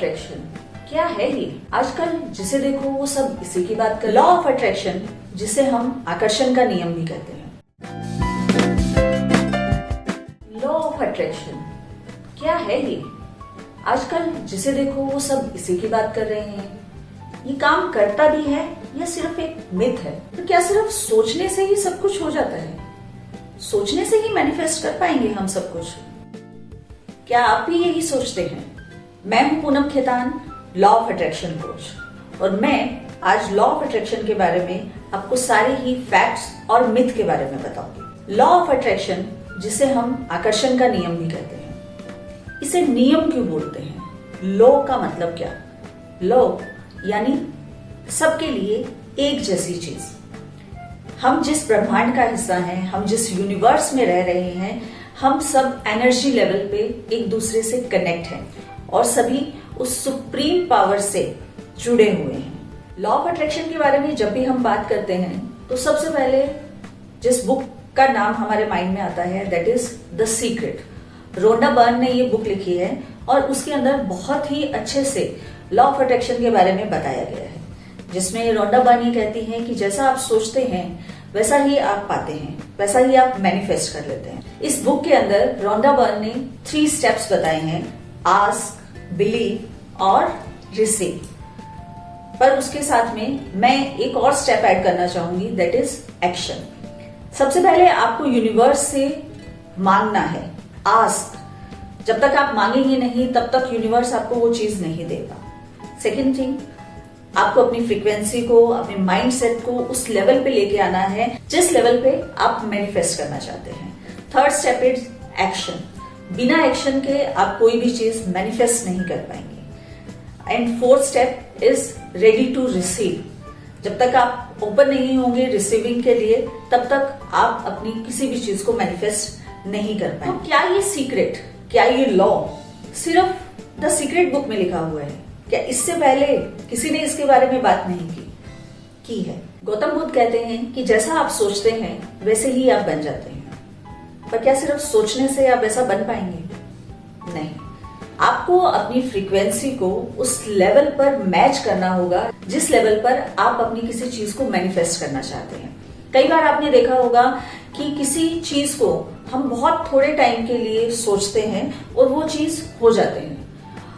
Attraction क्या है ये? आजकल जिसे देखो वो सब इसी की बात कर। लॉ ऑफ अट्रैक्शन, जिसे हम आकर्षण का नियम भी कहते हैं। लॉ ऑफ अट्रैक्शन क्या है ये? आजकल जिसे देखो वो सब इसी की बात कर रहे हैं। ये काम करता भी है या सिर्फ एक मिथ है? तो क्या सिर्फ सोचने से ही सब कुछ हो जाता है? सोचने से ही मैनिफेस्ट कर पाएंगे हम सब कुछ? क्या आप भी यही सोचते हैं? मैं हूं Poonam Khetan, law of attraction coach, और मैं आज लॉ ऑफ अट्रैक्शन के बारे में आपको सारे ही फैक्ट्स और मिथ के बारे में बताऊंगी। लॉ ऑफ अट्रैक्शन, जिसे हम आकर्षण का नियम भी कहते हैं, इसे नियम क्यों बोलते हैं? लॉ का मतलब क्या? लॉ यानी सबके लिए एक जैसी चीज। हम जिस ब्रह्मांड का हिस्सा हैं, हम जिस यूनिवर्स में रह रहे हैं, हम सब एनर्जी लेवल पे एक दूसरे से कनेक्ट हैं और सभी उस सुप्रीम पावर से जुड़े हुए हैं। लॉ ऑफ अट्रैक्शन के बारे में जब भी हम बात करते हैं तो सबसे पहले जिस बुक का नाम हमारे माइंड में आता है, that is the secret. Rhonda Byrne ने ये बुक लिखी है और उसके अंदर बहुत ही अच्छे से लॉ ऑफ अट्रैक्शन के बारे में बताया गया है, जिसमें रोंडा बर्न ये कहती है कि जैसा आप सोचते हैं वैसा ही आप पाते हैं, वैसा ही आप मैनिफेस्ट कर लेते हैं। इस बुक के अंदर रोंडा बर्न ने 3 स्टेप्स बताए हैं: आस्क, बिलीव और रिसीव। पर उसके साथ में मैं एक और स्टेप ऐड करना चाहूंगी, दैट इज एक्शन। सबसे पहले आपको यूनिवर्स से मांगना है, आस्क। जब तक आप मांगेंगे नहीं तब तक यूनिवर्स आपको वो चीज नहीं देगा। सेकेंड थिंग, आपको अपनी फ्रीक्वेंसी को, अपने माइंड सेट को उस लेवल पे लेके आना है जिस लेवल पे आप मैनिफेस्ट करना चाहते हैं। Third step is action. बिना एक्शन के आप कोई भी चीज मैनिफेस्ट नहीं कर पाएंगे। And fourth step is ready to receive. जब तक आप ओपन नहीं होंगे रिसीविंग के लिए, तब तक आप अपनी किसी भी चीज को मैनिफेस्ट नहीं कर पाएंगे। तो क्या ये सीक्रेट, क्या ये लॉ सिर्फ द सीक्रेट बुक में लिखा हुआ है? क्या इससे पहले किसी ने इसके बारे में बात नहीं की है? गौतम बुद्ध कहते हैं कि जैसा आप सोचते हैं वैसे ही आप बन जाते हैं। पर क्या सिर्फ सोचने से आप वैसा बन पाएंगे? नहीं। आपको अपनी फ्रीक्वेंसी को उस लेवल पर मैच करना होगा जिस लेवल पर आप अपनी किसी चीज को मैनिफेस्ट करना चाहते हैं। कई बार आपने देखा होगा कि किसी चीज को हम बहुत थोड़े टाइम के लिए सोचते हैं और वो चीज हो जाते हैं,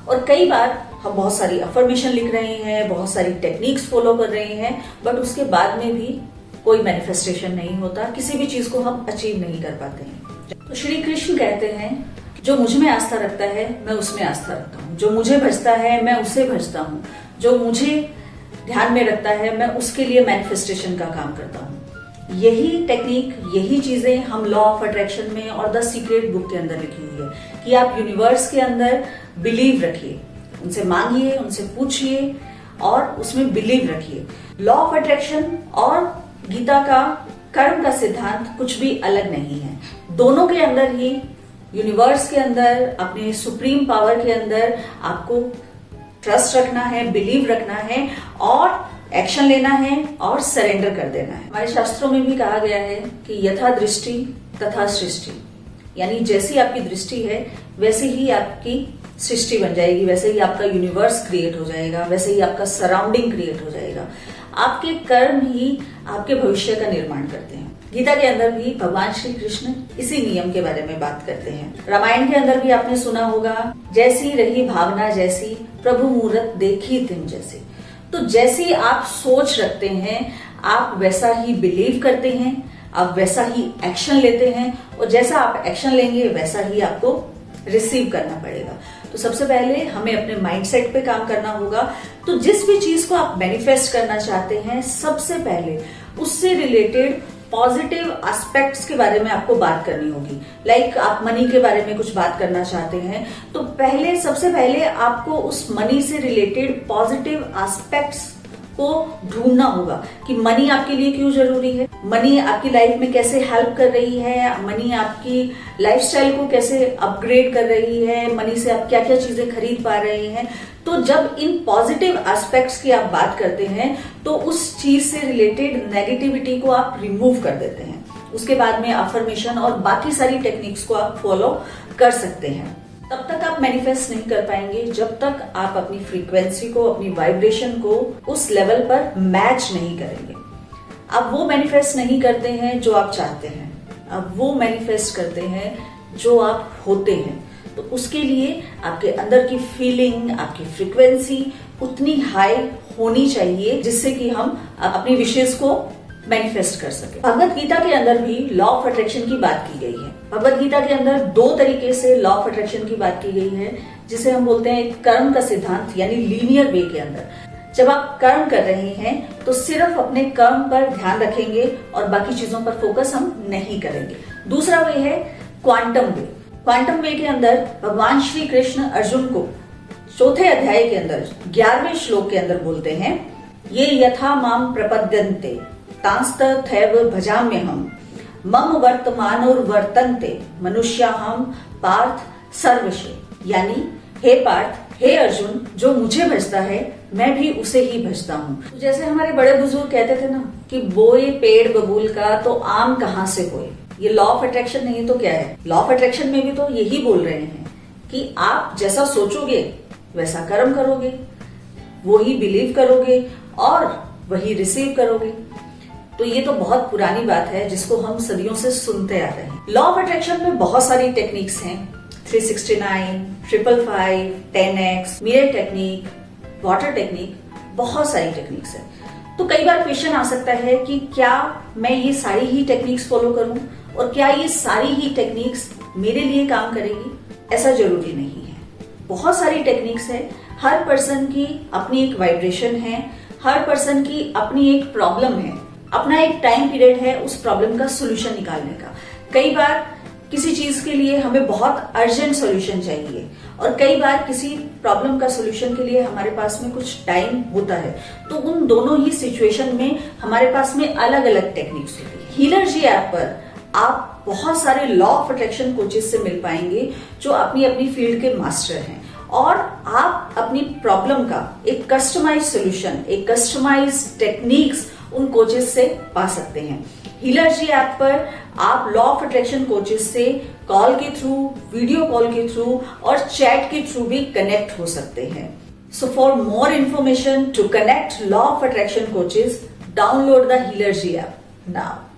और कई बार हम बहुत सारी अफर्मेशन लिख रहे हैं, बहुत सारी टेक्निक्स फॉलो कर रहे हैं, बट उसके बाद में भी कोई मैनिफेस्टेशन नहीं होता, किसी भी चीज को हम अचीव नहीं कर पाते हैं। तो श्री कृष्ण कहते हैं, जो मुझ में आस्था रखता है मैं उसमें आस्था रखता हूँ, जो मुझे भजता है मैं उसे भजता हूँ, जो मुझे ध्यान में रखता है मैं उसके लिए मैनिफेस्टेशन का काम करता हूँ। यही टेक्निक, यही चीजें हम लॉ ऑफ अट्रैक्शन में और द सीक्रेट बुक के अंदर लिखी हुई है कि आप यूनिवर्स के अंदर बिलीव रखिए, उनसे मांगिए, उनसे पूछिए और उसमें बिलीव रखिए। लॉ ऑफ अट्रैक्शन और गीता का कर्म का सिद्धांत कुछ भी अलग नहीं है। दोनों के अंदर ही, यूनिवर्स के अंदर, अपने सुप्रीम पावर के अंदर आपको ट्रस्ट रखना है, बिलीव रखना है और एक्शन लेना है और सरेंडर कर देना है। हमारे शास्त्रों में भी कहा गया है कि यथा दृष्टि तथा सृष्टि, यानी जैसी आपकी दृष्टि है वैसे ही आपकी सृष्टि बन जाएगी, वैसे ही आपका यूनिवर्स क्रिएट हो जाएगा, वैसे ही आपका सराउंडिंग क्रिएट हो जाएगा। आपके कर्म ही आपके भविष्य का निर्माण करते हैं। गीता के अंदर भी भगवान श्री कृष्ण इसी नियम के बारे में बात करते हैं। रामायण के अंदर भी आपने सुना होगा, जैसी रही भावना जैसी, प्रभु मूरत देखी तिन जैसी। तो जैसी आप सोच रखते हैं आप वैसा ही बिलीव करते हैं, आप वैसा ही एक्शन लेते हैं, और जैसा आप एक्शन लेंगे वैसा ही आपको रिसीव करना पड़ेगा। तो सबसे पहले हमें अपने माइंडसेट पे काम करना होगा। तो जिस भी चीज को आप मैनिफेस्ट करना चाहते हैं, सबसे पहले उससे रिलेटेड पॉजिटिव एस्पेक्ट्स के बारे में आपको बात करनी होगी। लाइक आप मनी के बारे में कुछ बात करना चाहते हैं तो सबसे पहले आपको उस मनी से रिलेटेड पॉजिटिव एस्पेक्ट्स को ढूंढना होगा कि मनी आपके लिए क्यों जरूरी है, मनी आपकी लाइफ में कैसे हेल्प कर रही है, मनी आपकी लाइफस्टाइल को कैसे अपग्रेड कर रही है, मनी से आप क्या क्या चीजें खरीद पा रहे हैं। तो जब इन पॉजिटिव एस्पेक्ट्स की आप बात करते हैं तो उस चीज से रिलेटेड नेगेटिविटी को आप रिमूव कर देते हैं। उसके बाद में अफर्मेशन और बाकी सारी टेक्निक्स को आप फॉलो कर सकते हैं। तब तक आप मैनिफेस्ट नहीं कर पाएंगे जब तक आप अपनी फ्रीक्वेंसी को, अपनी वाइब्रेशन को उस लेवल पर मैच नहीं करेंगे। आप वो मैनिफेस्ट नहीं करते हैं जो आप चाहते हैं, आप वो मैनिफेस्ट करते हैं जो आप होते हैं। तो उसके लिए आपके अंदर की फीलिंग, आपकी फ्रीक्वेंसी उतनी हाई होनी चाहिए जिससे कि हम अपनी विशेष को मैनिफेस्ट कर सके। भगवत गीता के अंदर भी लॉ ऑफ अट्रैक्शन की बात की गई है। भगवत गीता के अंदर 2 तरीके से लॉ ऑफ अट्रैक्शन की बात की गई है, जिसे हम बोलते हैं कर्म का सिद्धांत, यानी लीनियर वे के अंदर। जब आप कर्म कर रहे हैं तो सिर्फ अपने कर्म पर ध्यान रखेंगे और बाकी चीजों पर फोकस हम नहीं करेंगे। दूसरा वे है क्वांटम वे। क्वांटम वे के अंदर भगवान श्री कृष्ण अर्जुन को 4थे अध्याय के अंदर 11वें श्लोक के अंदर बोलते हैं, ये यथा माम प्रपद्यन्ते तांस्तथैव भजाम्यहम् मम वर्तमानोर्वर्तन्ते मनुष्याहम् पार्थ सर्वशे। यानी हे पार्थ, हे अर्जुन, जो मुझे भजता है मैं भी उसे ही भजता हूँ। तो जैसे हमारे बड़े बुजुर्ग कहते थे ना कि बोए पेड़ बबूल का तो आम कहाँ से होए। ये लॉ ऑफ अट्रैक्शन नहीं तो क्या है? लॉ ऑफ अट्रैक्शन में भी तो यही बोल रहे हैं कि आप जैसा सोचोगे वैसा कर्म करोगे, वही बिलीव करोगे और वही रिसीव करोगे। तो ये तो बहुत पुरानी बात है जिसको हम सदियों से सुनते आ रहे हैं। लॉ ऑफ अट्रैक्शन में बहुत सारी टेक्निक्स हैं, 369, 555, 10x, mirror technique, water technique, बहुत सारी टेक्निक्स है। तो कई बार क्वेश्चन आ सकता है कि क्या मैं ये सारी ही टेक्निक्स फॉलो करूं और क्या ये सारी ही टेक्निक्स मेरे लिए काम करेगी? ऐसा जरूरी नहीं है। बहुत सारी टेक्निक्स है, हर पर्सन की अपनी एक वाइब्रेशन है, हर पर्सन की अपनी एक प्रॉब्लम है, अपना एक टाइम पीरियड है उस प्रॉब्लम का सोल्यूशन निकालने का। कई बार किसी चीज के लिए हमें बहुत अर्जेंट सॉल्यूशन चाहिए और कई बार किसी प्रॉब्लम का सॉल्यूशन के लिए हमारे पास में कुछ टाइम होता है। तो उन दोनों ही सिचुएशन में हमारे पास में अलग अलग टेक्निक्स होती है। हीलर जी ऐप पर आप बहुत सारे लॉ ऑफ अट्रैक्शन कोचेस से मिल पाएंगे जो अपनी अपनी फील्ड के मास्टर हैं और आप अपनी प्रॉब्लम का एक कस्टमाइज सोल्यूशन, एक कस्टमाइज टेक्निक्स उन कोचेस से पा सकते हैं। हीलर जी ऐप पर आप लॉ ऑफ अट्रैक्शन कोचेस से कॉल के थ्रू, वीडियो कॉल के थ्रू और चैट के थ्रू भी कनेक्ट हो सकते हैं। So for more information to connect law of attraction coaches, download the Healer G app now.